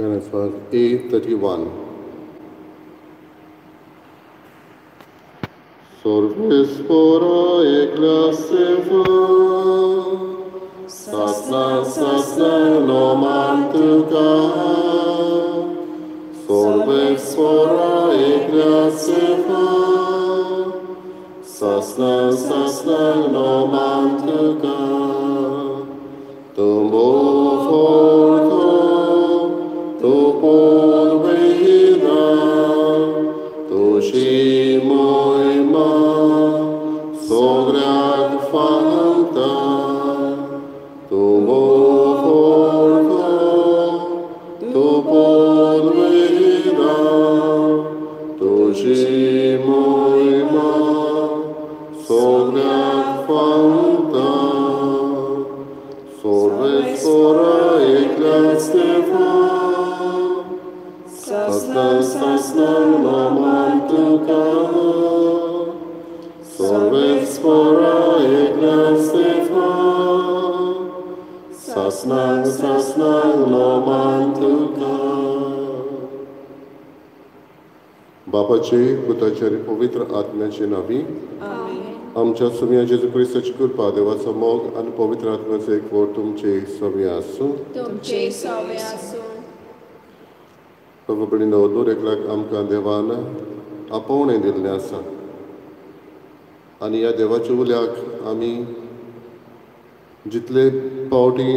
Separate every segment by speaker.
Speaker 1: Verse A31. Sorbes pora ecclesiva, sasna lomantuca. Sorbes pora ecclesiva, sasna lomantuca. Tumbo forto, tu podvida, tu shimoima, sograk fanta, tumbo forto, tu podvida, tu shimoima, sograk fanta. Sorbes pora ecclesiva, sasna lomantuca. Sorbes pora ecclesiva, sasna lomantuca. बापाचे पुताचे आणि पवित्र आत्म्याचे नावी आमच्या स्वामी जेजू क्रिस्ताची कृपा देवाचो मोग आणि पवित्र आत्म्याचो एकवट तुमचे स्वामी आसूं. प्रभू भयणीनो, दर एकल्याक आमकां देवान आपोवणें दिल्लें आसा आनी ह्या देवाच्या उल्याक आमी जितले फावटी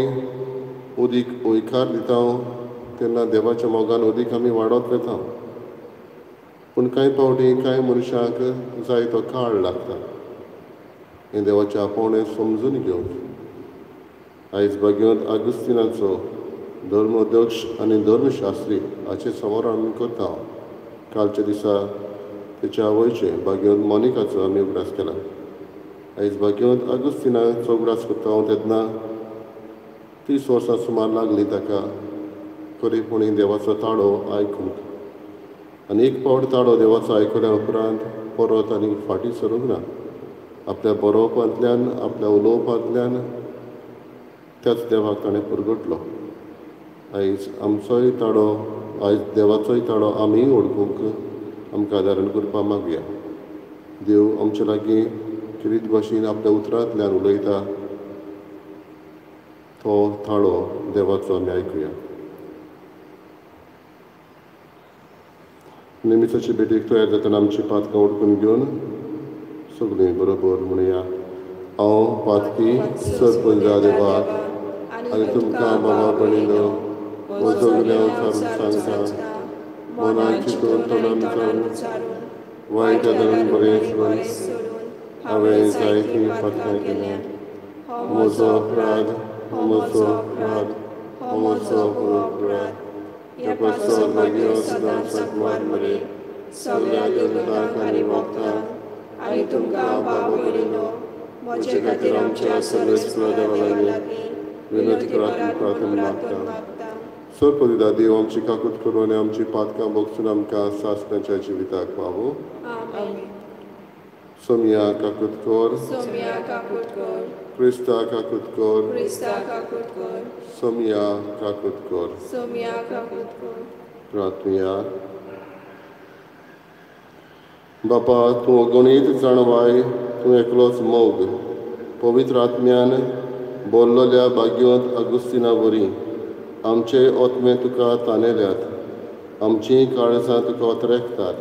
Speaker 1: उदीक ओयकार दिता तेन्ना देवाच्या मोगान उदीक आमी वाडत वेता. पूण कांय फावटी कांय मनशांक जाय तो काळ लागता हें देवाचें आपोवणें समजून घेवंक. आयज भाग्यवंत आगुस्तिनाचो धर्मोध्यक्ष आनी धर्मशास्त्री हाचे समोरण आमी करता. कालच्या दिसा तेच्या आवयचे भाग्यवंत मोनिकाचो आमी उगडास केला. आयज भाग्यवंत आगुस्तिनाचो उगडास करता तेन्ना 30 वर्सां सुमार लागली ताका खरेपणी देवाचो ताळो आयकूंक. आनी एक फावट ताळो देवाचो आयकल्या उपरांत परत आनी फाटीं सरूंक ना. आपल्या बरोवपांतल्यान आपल्या उलोवपांतल्यान त्याच देवाक ताणें पुरगटलो. आयज आमचोय ताळो आयज देवाचोय ताळो आमी ओळखूंक आमकां आदारण करपा मागया. देव आमचे लागीं किरीत भाशेन आपल्या उतरांतल्यान उलयता तो ताळो देवाचो आमी आयकुया. निमित्ताची भेटीक तयार जातना आमची पातकां ओळखून घेवन सगळीं बरोबर म्हणया. हांव पातकी सरपंचा देवाक आनी तुमकां बाबा भयणीनो म्हजो गुन्यांव विचारून सांगता. मनान चिंतून तोंडान विचारून वायट आदारून बरें सोडून हांवें जायतीं पातकां केल्यां. म्हजो अपराध म्हजो अपराध म्हजो अपराध. ह्या पासो मागीर सदांच सांगवार मरे सगळ्या देवतांक आनी भक्तांक आनी तुमकां बाबा भयणीनो म्हजे खातीर आमच्या सर्वेस्व देवा लागीं विनंती करात प्रार्थना मागता. सरपदिता देव आमची काकूट करून आनी आमची पातकां भोगसून आमकां सासणाच्या जिविताक पावो. सोमिया काकूट कर, क्रिस्ता काकूट कर, सोमिया काकूट कर. प्रार्थना. बापा, तूं अगणीत जाणवाय, तूं एकलोच मोग पवित्र आत्म्यान बोरलोल्या भाग्यवंत आगुस्तिना वरी आमचे ओतमे तुका ताणयल्यात. आमचीं काळजां तुका ओतरेकतात,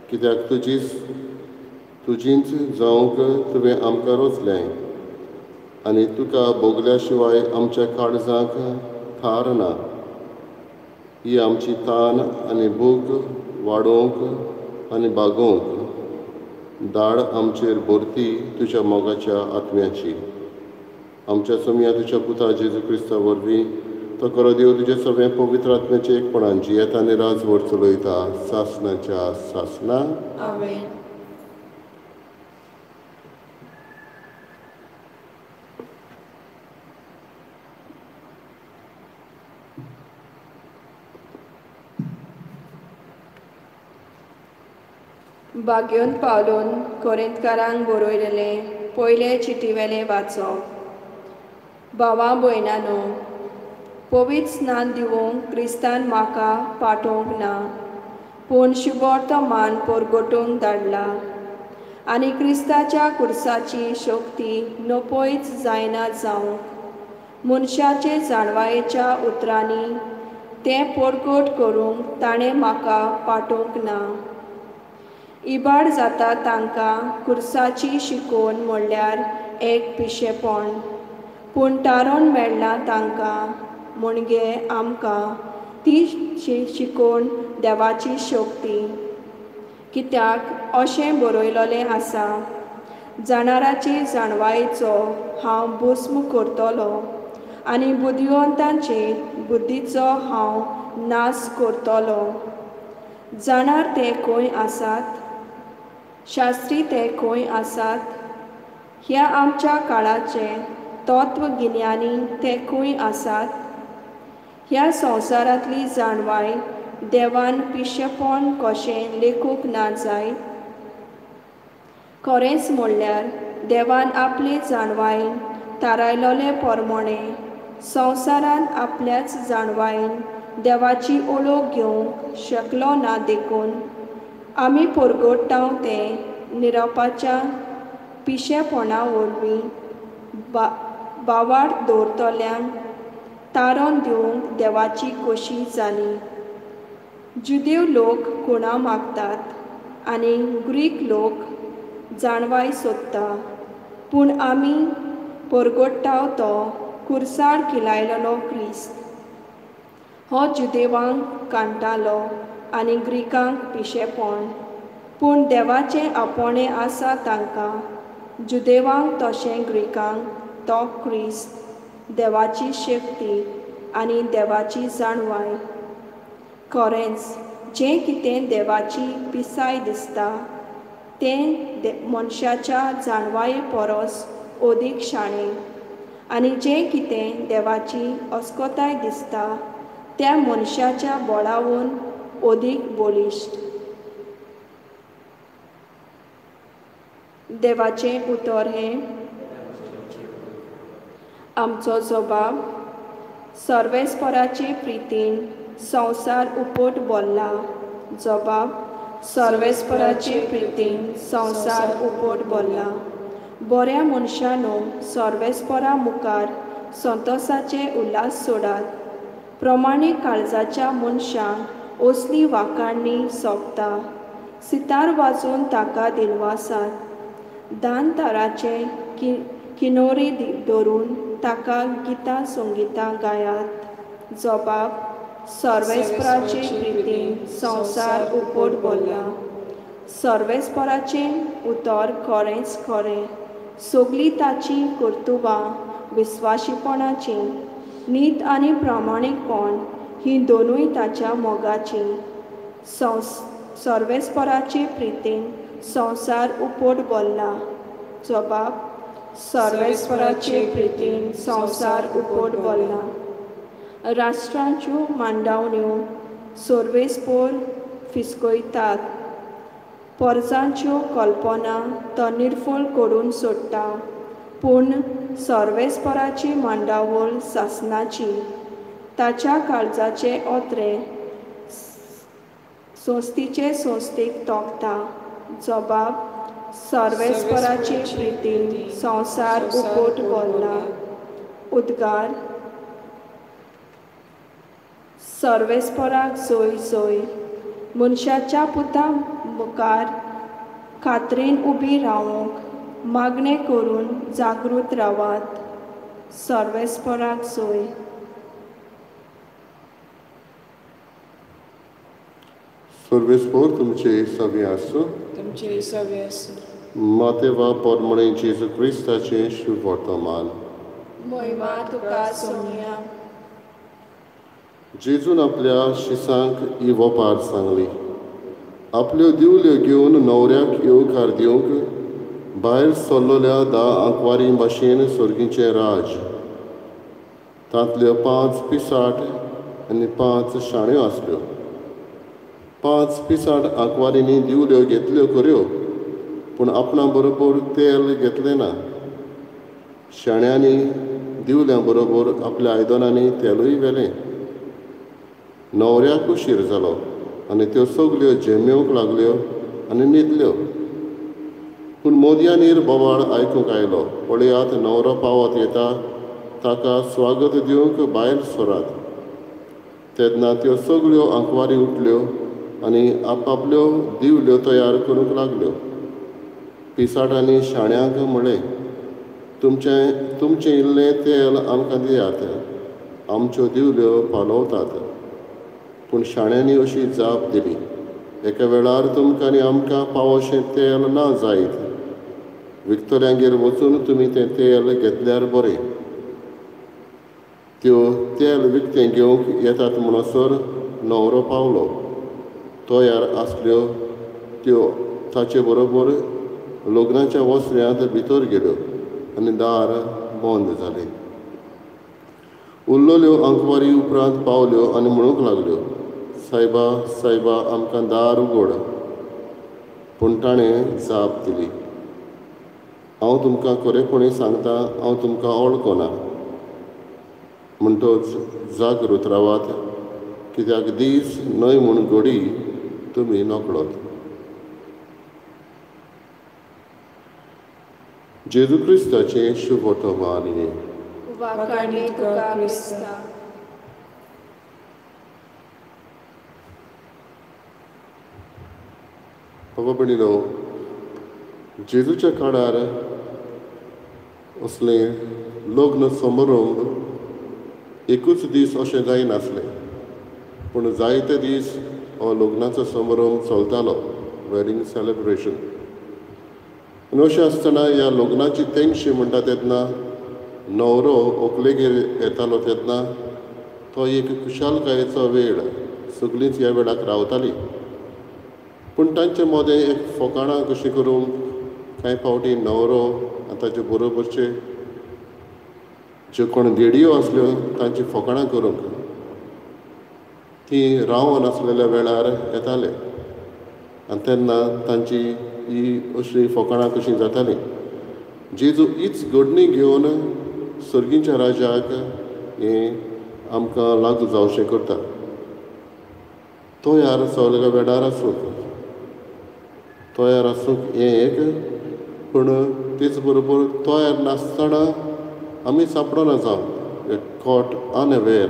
Speaker 1: कित्याक तुजींच जावंक तुवें आमकां रोचलें आनी तुका भोगल्या शिवाय आमच्या काळजांक थार ना. ही आमची तान आनी भूक वाडोवंक आनी बागोवंक धाड आमचेर भरती तुज्या मोगाच्या आत्म्याची. आमच्या सोमिया तुज्या पुता जेजू क्रिस्ता वरवीं तो खरो देव तुजे सगळें पवित्र आत्म्याचे एकपणान जियेता आनी राजवट चलयता सासणाच्या सासना.
Speaker 2: भाग्यवंत पावलोन कोरिंतकारांक बरयलेलें पयले चिटीवेलें वाचप. भावां भयणांनो, पवित्र स्नान दिवंक क्रिस्तान म्हाका पाठोवंक ना, पूण शुभवर्तमान परगटूंक धाडला आनी क्रिस्ताच्या कुर्साची शक्ती नपयच जायना जावंक मनशाचे जाणवायेच्या उतरांनी तें परगट करूंक ताणें म्हाका पाठोवंक ना. इबाड जाता तांकां कुर्साची शिकोवन म्हणल्यार एक पिशेपण, पूण तारण मेळ्ळां तांकां म्हणजे आमकां ती शिकोवन देवाची शक्ती. कित्याक अशें बरयलोलें आसा, जाणाराचे जाणवायेचो हांव भस्म करतलो आनी बुद्धिवंतांचे बुद्धीचो हांव नाश करतलो. जाणार ते खंय आसात? शास्त्री ते खंय आसात? ह्या आमच्या काळाचे तत्वगिन्यानी ते खंय आसात? ह्या संवसारांतली जाणवाय देवान पिशेपण कशें लेखूंक ना जाय? खरेंच म्हणल्यार देवान आपले जाणवायेन थारायलोले प्रमाणें संवसारांत आपल्याच जाणवायेन देवाची ओळख घेवंक शकलो ना देखून आमी परगट्टांव तें निरपाच्या पिशेपणा वरवीं बावार्थ दवरतल्यांक तारण दिवंक देवाची खोशी जाली. जुदेव लोक खुणां मागतात आनी ग्रीक लोक जाणवाय सोदता, पूण आमी परगट्टाव तो कुर्सार किलायलोलो क्रिस्त. हो जुदेवांक कांटालो आनी ग्रीकांक पिशेपण, पूण देवाचें आपोणें आसा तांकां, जुदेवांक तशें ग्रीकांक तो क्रिस्त, देवाची शक्ती आनी देवाची जाणवाय. खरेंच जें कितें देवाची पिसाय दिसता तें मनशाच्या जाणवाये परस अदीक शाणें, आनी जें कितें देवाची अस्कोताय दिसता त्या मनशाच्या बळावन अदीक बलिश्ट. देवाचें उतर हें: आमचो जबाब सर्वेस्पराचे प्रितीन संवसार उपट बोल्ला. जबाब सर्वेस्पराचे प्रितीन संवसार उपट बोल्ला. बऱ्या मनशानो सर्वेस्परा मुखार संतोसाचे उल्हास सोडात. प्रमाणीक काळजाच्या मनशांक असली वाखाणणी सोबता. सितार वाजोवन ताका दिलवासात. दान ताराचे किनोरी धरून ताका गितां संगितां गायात. जबाब सर्वेस्पराचे प्रितीन संवसार उपट बोल्ला. सर्वेस्पराचें उतर खरेंच खरें. सगळीं ताची कर्तुबां विस्वाशीपणाचीं. नीत आनी प्रामाणीकपण हीं दोनूय ताच्या मोगाचीं. सर्वेस्पराचे प्रितीन संवसार उपट बोल्ला. जबाब सर्वेस्पराचे प्रितीन संवसार उपट बोल्ला. राष्ट्रांच्यो मांडावण्यो सर्वेस्पर फिसकयतात. परजांच्यो कल्पना तो निर्फळ करून सोडटा, पूण सर्वेस्पराची मांडावळ सासणाची. ताच्या काळजाचे ओत्रे संस्थीचे संस्थीक तोखता. जबाब सर्वेस्पराचे प्रितीन संवसार उपट बोल्ला. उद्गार: सर्वेस्पराक जय जय. मनशाच्या पुता मुखार खात्रेन उबी रावंक मागणें करून जागृत रावात. सर्वेस्पराक जय.
Speaker 1: सर्वेस्पर तुमचे सवे आसूं.
Speaker 3: तुमचे सवे आसूं.
Speaker 1: मातेवा पोरमणे जेजू क्रिस्ताचें शुभ वर्तमान.
Speaker 2: महिमा तुका सोनिया.
Speaker 1: जेजून आपल्या शिसांक ही वपार सांगली. आपल्यो दिवल्यो घेवन न्हवऱ्याक येवकार दिवंक भायर सरलोल्या 10 आंकवारी भाशेन सर्गीचें राज. तांतल्यो 5 पिसाट आनी 5 शाण्यो आसल्यो. 5 पिसाट आंकवारींनी दिवल्यो घेतल्यो खऱ्यो, पूण आपणा बरोबर तेल घेतलें ना. शाण्यांनी दिवल्या बरोबर आपल्या आयदनांनी तेलूय व्हेलें. न्हवऱ्याक उशीर जालो आनी त्यो सगल्यो जेमेवंक लागल्यो आनी न्हिदल्यो. पूण मोदयानीर बोवाळ आयकूंक आयलो. पळयात, न्हवरो पावत येता, ताका स्वागत दिवंक भायर सरात. तेन्ना त्यो सगल्यो आंकवारी उठल्यो आनी आपआपल्यो दिवल्यो तयार करूंक लागल्यो. पिसाटांनी शाण्यांक म्हणलें, तुमचें इल्लें तेल आमकां दियात, आमच्यो दिवल्यो पालवतात. पूण शाण्यांनी अशी जाप दिली, एका वेळार तुमकां आनी आमकां पावोशें तेल ना जायत. विकतल्यांगेर वचून तुमी तें तेल घेतल्यार बरें. त्यो तेल विकतें घेवंक येतात म्हणसर न्हवरो पावलो. तयार आसल्यो त्यो ताचे बरोबर लग्नाच्या वसऱ्यांत भितर गेल्यो आनी दार बंद जालें. उरलेल्यो आंकवारी उपरांत पावल्यो आनी म्हणूंक लागल्यो, सायबा, सायबा, आमकां दार उगड. पूण ताणें जाप दिली, हांव तुमकां खरेपणी सांगतां, हांव तुमकां वळखना. म्हणटच जागृत रावात, कित्याक दीस न्हय म्हूण घडी तुमी नकळत. जेजू क्रिस्ताचें शुभ वर्तमान.
Speaker 2: वाखाणी तुका क्रिस्ता.
Speaker 1: बाबा भयणीनो, जेजूच्या काळार असले लग्न समारंभ एकूच दीस अशें जायनासलें, पूण जायते दीस हो लग्नाचो समारंभ चलतालो, वेडिंग सेलेब्रेशन. आनी अशें आसतना ह्या लग्नाची तेंगशी म्हणटा तेन्ना न्हवरो व्हंकलेगेर येतालो तेन्ना तो एक खुशालकायेचो वेळ. सगळींच ह्या वेळाक रावतालीं. पूण तांचे मदें एक फकाणां कशीं करूंक कांय फावटी न्हवरो आनी ताचे बरोबरचे ज्यो कोण देडयो आसल्यो तांची फकाणां करूंक तीं रावोन आसलेल्या वेळार येताले. आनी तेन्ना तांची ही अशीं फकाणां कशीं जातालीं. जेजू हीच घडणी घेवन सर्गींच्या राजाक हें आमकां लागू जावचें करता. तयार सगल्या वेळार आसूंक हें एक, पूण तेच बरोबर तयार नासतना आमी सांपडना जावं, कॉट अनअवेर.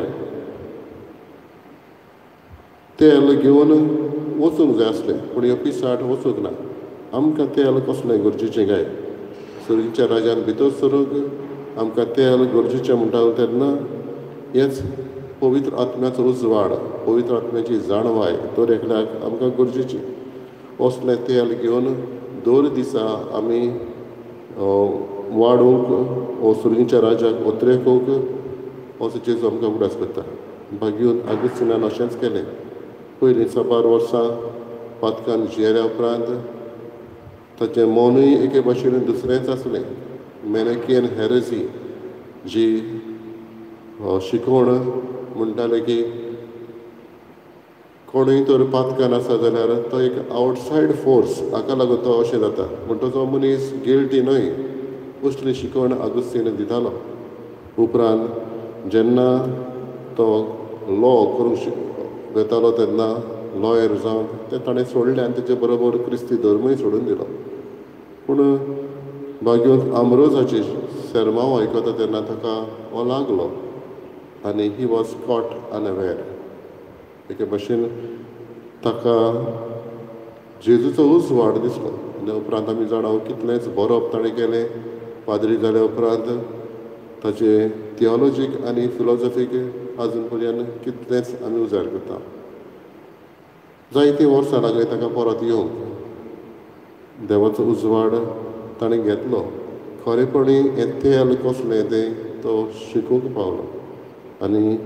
Speaker 1: तेल घेवन वचूंक जाय आसलें, पूण ह्यो पिसाट वचूंक ना. आमकां तेल कसलें गरजेचें काय? सर्गीच्या राजान भितर सरूंक आमकां तेल गरजेचें म्हणटा तेन्ना हेंच पवित्र आत्म्याचो उजवाड, पवित्र आत्म्याची जाणवाय दरेकल्याक आमकां गरजेची. असलें तेल घेवन दर दिसा आमी वाडूंक वो सर्गीच्या राजाक उतरेकूंक असो जेजू आमकां उगडास करता. भाग्यून आगुस्तिनान अशेंच केलें. पयलीं 4 वर्सां पातकान जियेल्या उपरांत ताचें मनूय एके भाशेन दुसरेंच आसलें. मेनेकियन हेरेसी जी शिकवण म्हणटाले की कोणूय तर पातकान आसा जाल्यार तो एक आवटसायड फोर्स, हाका लागून तो अशें जाता. म्हणटच तो मनीस गिल्टी न्हय, असली शिकवण आगुस्तीन दितालो. उपरांत जेन्ना तो लॉ करूंक वेतालो तेन्ना लॉयर जावन तें ताणें सोडलें आनी तेचे बरोबर क्रिस्ती धर्मूय सोडून दिलो. पूण भाग्यवंत आम्रोजाची सेरमांव आयकता तेन्ना ताका हो लागलो आनी ही वॉज कॉट अनअवेर. एके भाशेन ताका जेजूचो उजवाड दिसलो. आनी उपरांत आमी जाणां कितलेंच बरोवप ताणें केलें. पाद्री जाल्या उपरांत ताचे थियोलॉजीक आनी फिलॉसॉफीक आजून पर्यंत कितलेंच आमी उजार करता. जायतीं वर्सां लागलीं ताका परत येवंक. देवाचो उजवाड ताणें घेतलो. खरेपणी हें तेल कसलें तें तो शिकूंक पावलो. आनी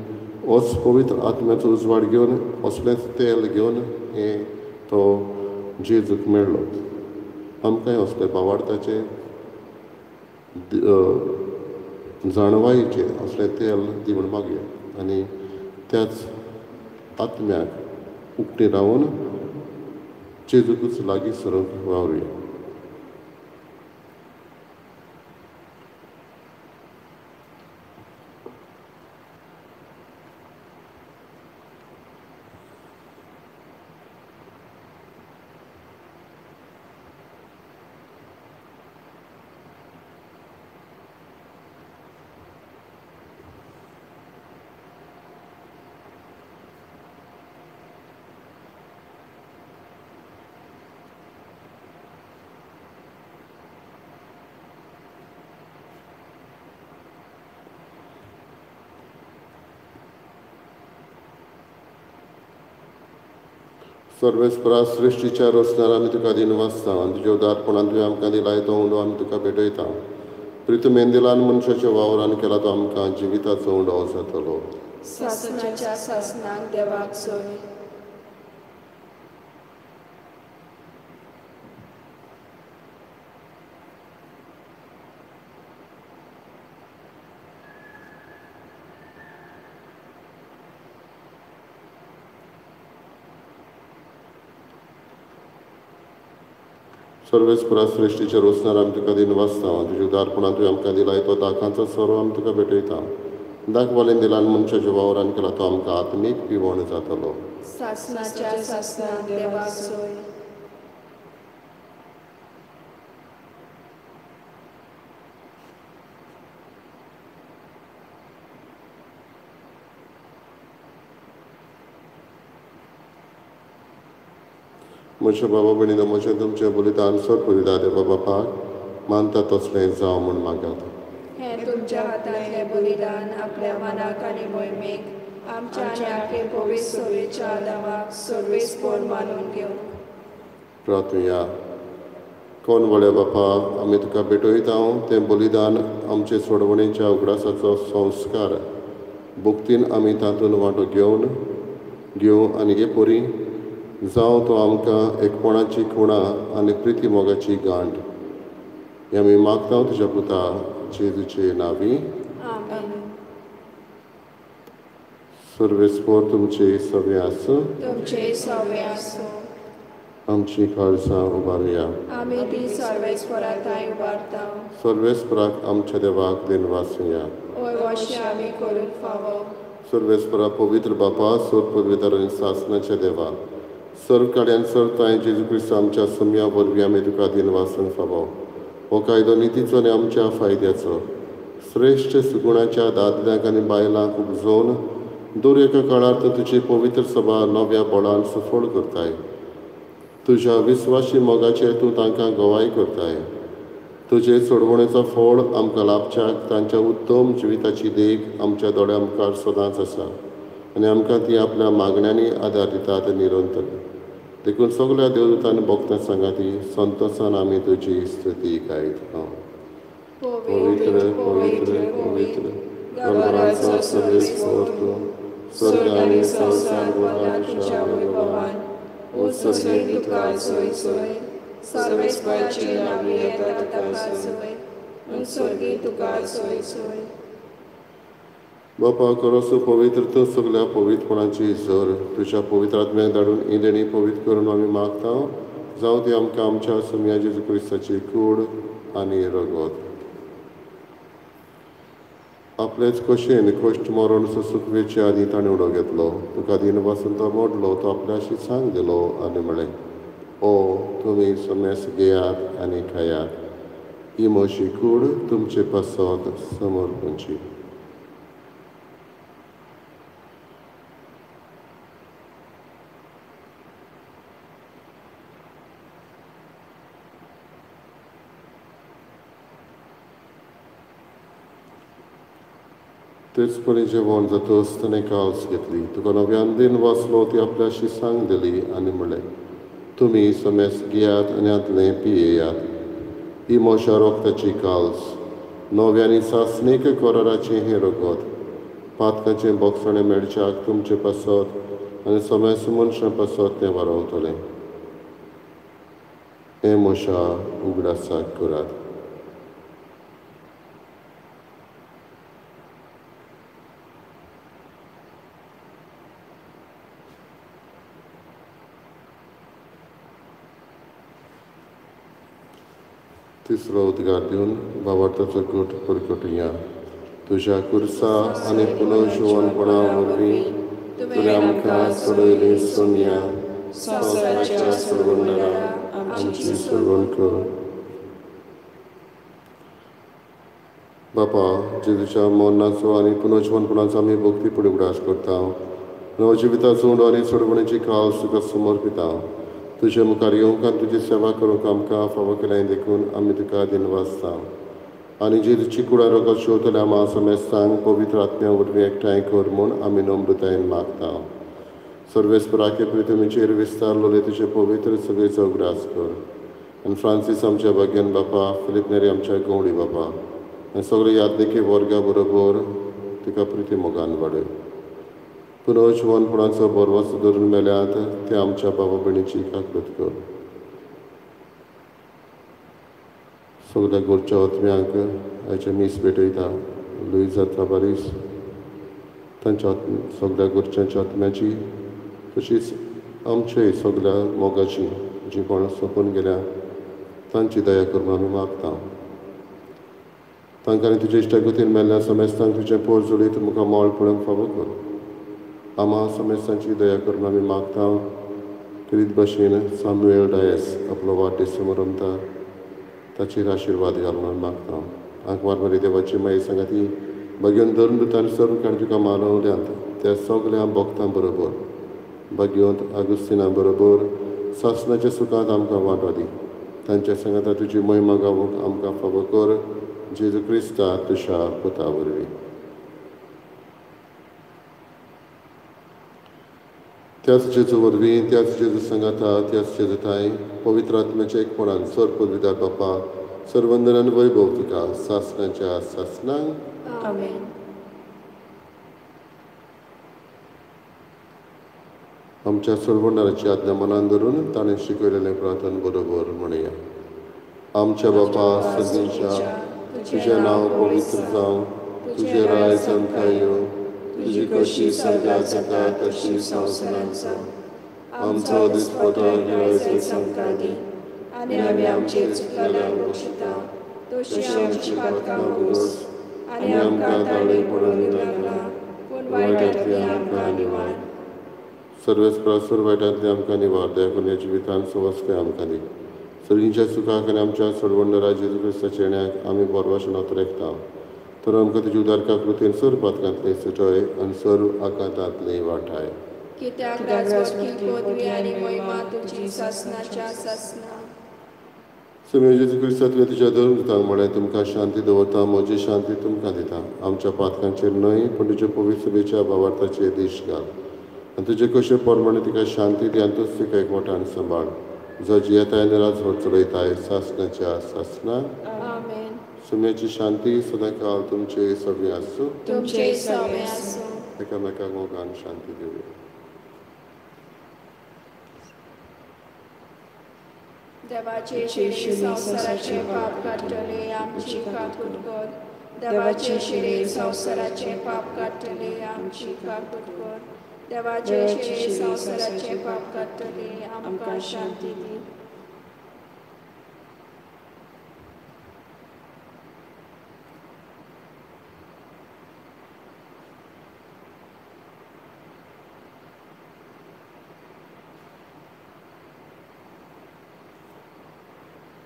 Speaker 1: होच पवित्र आत्म्याचो उजवाड घेवन, असलेंच तेल घेवन हें तो जेजूक मेळ्ळो. आमकांय असले भावार्थाचे जाणवायेचे असलें तेल दी म्हूण मागया. आनी त्याच आत्म्याक उक्ती रावून जेजूकूच लागीं सरूंक वावरुया. सर्वेस्परा सृश्टीच्या रचणार आमी तुका दिन वाचता आनी तुज्या उदारपणान तुवें आमकां दिलाय तो उंडो आमी तुका भेटयता. प्रितुमेन दिलान मनशाच्या वावरान केला तो आमकां जिविताचो उंडो जातलो.
Speaker 2: सासणाच्या सासणाक देवाक सोय.
Speaker 1: सर्वेस्परा सृश्टीच्या रचणार आमी तुका दिन वाचता तुज्या उदारपणान तुवें आमकां दिलाय तो दाखांचो सोरो आमी तुका भेटयता. दाख बोलें दिलान मनशाच्या वावरान केला तो आमकां आत्मीक पिवण जातलो.
Speaker 2: सासणाच्या सासणाक देवाक सोय.
Speaker 1: म्हज्या बाबा भयणीनो म्हजें तुमचें बलिदान सोडपरिदा देवा बापाक मानता तसलें जावं म्हूण मागात.
Speaker 2: हें तुमच्या हातांतलें बलिदान आपल्या मनाक आनी मोहिमेक आमच्या आनी आख्खे पवित्र सोयेच्या आदामाक सर्वेस्पर मानून घेवन.
Speaker 1: प्रार्थुया. कोण व्हडले बापा आमी तुका भेटयता तें बलिदान आमचे सोडवणेच्या उगडासाचो संस्कार भुक्तीन आमी तातूंत वांटो घेवं आनी हे पोरी जावं तो आमकां एकपणाची खुणा आनी प्रिती मोगाची गांठ हें आमी मागता तुज्या पुता जेजूचे नांवी.
Speaker 2: आमेन.
Speaker 1: सर्वेस्पर तुमचे सवे आसूं.
Speaker 2: तुमचे सवे आसूं.
Speaker 1: आमची काळजां उबारुया.
Speaker 2: आमी ती सर्वेस्पराताय उबारता.
Speaker 1: सर्वेस्पराक आमच्या देवाक दिन वाचुया.
Speaker 2: ओय अशें आमी करूंक फावो.
Speaker 1: सर्वेस्परा पवित्र बापा सोर पवित्र आनी सासणाच्या देवा सर्व कड्यान सरताय जेजू क्रिस्त आमच्या सुम्या वरवीं आमी तुका दिन वाचूंक फावो. हो कायदो नितीचो आनी आमच्या फायद्याचो श्रेश्ठ सुगुणाच्या दादल्यांक आनी बायलांक उपजोवन दर एका काळार तुजी पवित्र सभा नव्या बळान सफळ करताय. तुज्या विस्वासी मोगाचेर तूं तांकां गवाय करताय. तुजे सोडवणेचो फळ आमकां लाभच्याक तांच्या उत्तम जिविताची देख आमच्या दोळ्या मुखार सदांच आसा आनी आमकां ती आपल्या मागण्यांनी आदार दितात निरंतर. देखून सगळ्या देवदूतांनी भोगता सांगाती संतोशान आमी तुजी स्तुती गायता. पवित्र पवित्र पवित्र गणराजो सर्वेस्पर तूं स्वर्ग आनी संवसार भोगता तुज्या वैभवान. उत्सर्गी तुका सोय सोय. सर्वेस्पराची नांवी येता तुका सोय. उत्सर्गी तुका सोय सोय. बापा खरोच पवित्र तूं सगळ्या पवित्रपणाची झर तुज्या पवित्र आत्म्याक धाडून ही देणी पवित्र करून आमी मागता जावं ती आमकां आमच्या सुम्या जेजू क्रिस्ताची कूड आनी रगत. आपलेच कशेन कश्ट मरण सुखवेचे आदी ताणें उडो घेतलो. तुका दिन वाचून तो मोडलो तो आपल्याशी सांग दिलो आनी म्हळें ओ तुमी समेस घेयात आनी खायात. ही म्हशी कूड तुमचे पासत समोर खंयची. तेच परी जेवण जातच ताणें काल्स घेतली. तुका नव्यान दिन वाचलो ती आपल्याशी सांग दिली आनी म्हळें तुमी समेस घेयात आनी आदलें पियेयात. ही म्हज्या रोगताची काल्स नव्यानी सासणीक कराराचें हें रगत पातकाचें बोगसणें मेळच्याक तुमचे पासत आनी समेस मनशां पासत तें वारवतलें. हें म्हज्या उगडासाक करात. तिसरो उद्गार दिवन भावार्थाचो घट परगटुया. तुज्या कुर्सा आनी पुनर्जीवनपणा वरवीं तुवें आमकां सोडयली सुन्या संवसाराच्या सोडवणारा आमची सोडवण कर. बापा जेजूच्या मरणाचो आनी पुनर्जीवनपणाचो आमी भक्तीपणी उगडास करता. नवजिविताचो उंडो आनी सोडवणेची काल तुका समर्पिता. तुजे मुखार येवंक आनी तुजी सेवा करूंक आमकां फावो केलें देखून आमी तुका दिन वाचता. आनी जेजूची कुडा रगत शेवतल्या मा समेस्तांक पवित्र आत्म्या वरवीं एकठांय कर म्हूण आमी नम्रतायेन मागता. सर्वेस्पराके पृथ्वीचेर विस्तारलोले तुजे पवित्र सभेचो उगडास कर. आनी फ्रांसीस आमच्या भाग्यान बापा, फिलिप नेरी आमच्या गवळी बापा, आनी सगळे यादनिके वर्गा बरोबर तुका प्रिती मोगान वाडय. पुनः जिवनपणाचो बरवस धरून मेल्यात ते आमच्या बाबा भयणीची काकूत कर. सगळ्या गोडच्या आत्म्यांक आयचे मीस भेटयता. लुईजा त्राबारीस तांच्या सगळ्या गोडच्यांच्या आत्म्याची तशीच आमच्याय सगळ्या मोगाची जी कोण सोंपून गेल्या तांची दया करून आमी मागता. तांकां आनी तुजे इश्टागतीन मेल्ल्या समेस्तांक तुजें पोट जोडीत तुमकां मोळ पळोवंक फावो कर. आम्हा समेस्तांची दया करून आमी मागता. करीत भाशेन सामुएल डायस आपलो वाडदीस समोर रमता ताचेर आशिर्वाद घालून आमी मागता. आंकवार बरी देवाची माई सांगाती भाग्योन धरून दुतान सर्व काण तुका मानवल्यांत त्या सगळ्या भक्तां बरोबर भाग्योंत आगुस्तिना बरोबर सासणाच्या सुखांत आमकां वांटो दी. तांच्या सांगाता तुजी महिमा गावूंक आमकां फावो कर. जेजू क्रिस्ता तुज्या पुता वरवीं. त्याच जेजू वरवीं, त्याच जेजू सांगाता, त्याच जेजू ताई पवित्र आत्म्याच्या एकपणान सर पदवीदार बापा सर्वंदनान वैभव तुका सासणाच्या सासणांक.
Speaker 2: आमेन.
Speaker 1: आमच्या सर्वंदनाची आज्ञा मनान धरून ताणें शिकयलेलें प्रार्थन बरोबर म्हणया. आमच्या बापा सगळ्यांच्या तुजें नांव पवित्र जावं, तुजें राय चमका येवं, तुजी कशी स्वर्गांत जाता तशी संवसारांत जावं. आमचो दिसपतो आयज आमकां दी
Speaker 2: आनी आमी आमचेर चुकलेल्यांक बक्षिता तशी आमची पातकां मागूस आनी आमकां ताळी पडूंक लागला पूण वायटांतली आमकां निवार.
Speaker 1: सर्वेस्परासुर वायटांतली आमकां निवार. दया करून ह्या जिवितांत सवस्ते आमकां दी. सगळींच्या सुखाक आनी आमच्या सोडवंडरा जेजू क्रिस्ताच्या येण्याक आमी बरवाशेन उतरयता. तर आमकां तुजी उदारका कृतीन सर पातकांतली सुटय आनी सर आकांतांतली वाटाय.
Speaker 2: कित्याक राजवट पदवी आनी महिमा तुजी सासणाच्या सासना.
Speaker 1: सगळे जेजू क्रिस्ता तुवें तुज्या धर्म दितांक म्हळें तुमकां शांती दवरता, म्हजी शांती तुमकां दिता. आमच्या पातकांचेर न्हय पूण तुजे पवित्र सभेच्या भावार्थाचेर दीश घाल. आनी तुजे कशे परमाणे तिका शांती दी आनी तूच तिका एकवटान सांबाळ. जो जियेताय आनी राजवट चलयताय सासणाच्या सासना.
Speaker 2: आमेन.
Speaker 1: सुम्याची शांती सदां काळ तुमचे सगळे आसूं.
Speaker 2: तुमचे सवे आसूं.
Speaker 1: एकामेकांक मोगान शांती दिवया.
Speaker 2: देवाचे शिरे संवसाराचे पाप काडटले आमची काकूट कर. देवाचे शिरे संवसाराचे पाप काडटले आमची काकूट कर. देवाचे शिरे संवसाराचे पाप काडटले आमकां शांती दी.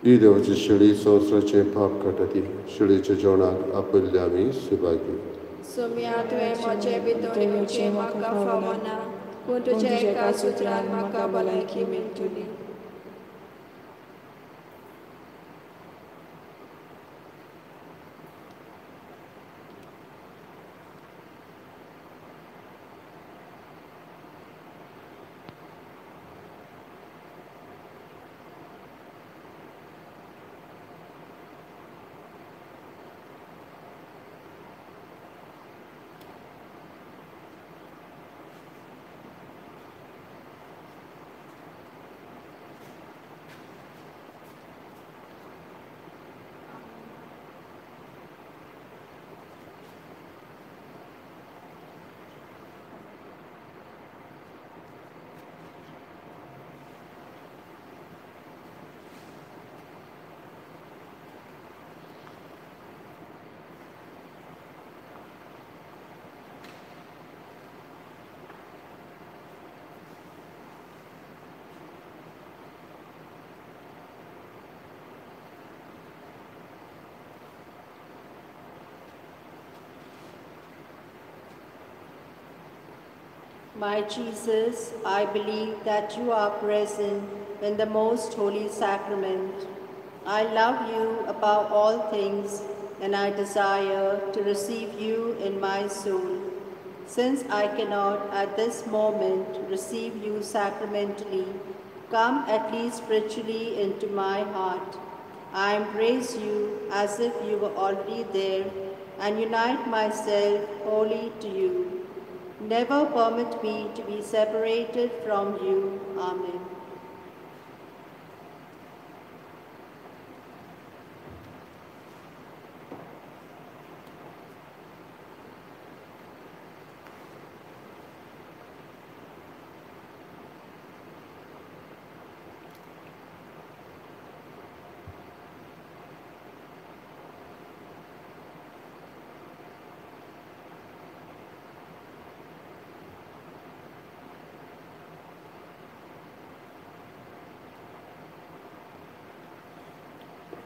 Speaker 1: ही देवाची शिडी संवसाराचे पाप काडटा. शिडीच्या जेवणाक आपयल्ले आमी सुभागी.
Speaker 2: सुम्या तुवें म्हजे भितर येवचें म्हाका फावो ना पूण तुज्या एका सुत्रान म्हाका भलायकी मेळटली.
Speaker 4: My Jesus, I believe that you are present in the most holy sacrament. I love you above all things, and I desire to receive you in my soul. Since I cannot at this moment receive you sacramentally, come at least spiritually into my heart. I embrace you as if you were already there and unite myself wholly to you. Never permit me to be separated from you. Amen.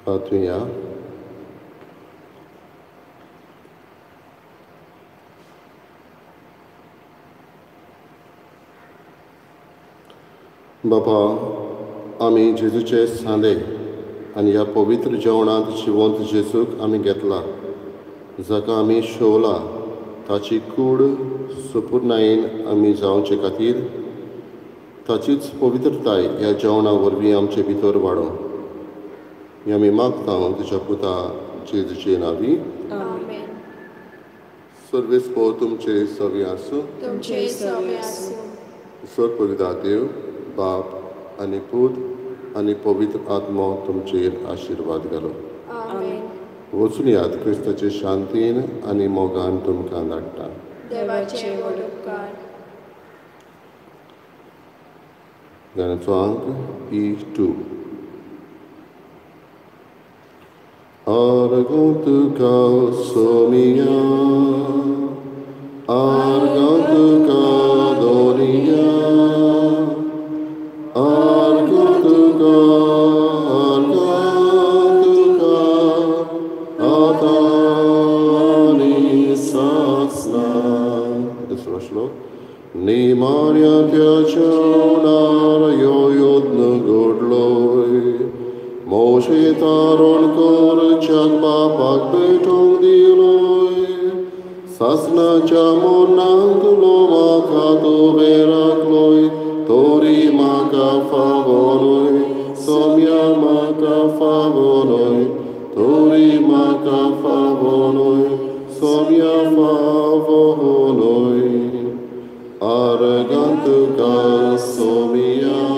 Speaker 1: Hallelujah. बाबा, आमी जेजूचे सांदे आनी ह्या पवित्र जेवणांत जिवंत जेजूक आमी घेतला, जाका आमी शोवला, ताची कूड सुपूर्णायेन आमी जावचे खातीर ताचीच पवित्रताय ह्या जेवणा वरवीं आमचे भितर वाडो. हें आमी मागता तुज्या पुता जेजूचे नांवी.
Speaker 2: आमेन.
Speaker 1: सर्वेस्पो तुमचे सवी आसूं.
Speaker 2: तुमचे सवे आसूं.
Speaker 1: सर्वपवित्र देव, बाप आनी पूत आनी पवित्र आत्मो तुमचेर आशिर्वाद घालो.
Speaker 2: आमेन.
Speaker 1: वचून यात क्रिस्ताचे शांतीन आनी मोगान तुमकां धाडटा.
Speaker 2: देवाचे व्हड उपकार.
Speaker 1: गाण्याचो अंक E2. Argantuka somia, Argantuka donia, Argantuka, Argantuka, Atani satsna. This was slow. Ni Maria piacionar joiodnu godloi, Moshe taron kor chakba pak betong diloi, Sasna chamonang loma kato verakloi, Tori maka favonoi, Somya maka favonoi, Tori maka favonoi, Somya favonoi, Argantuka somia.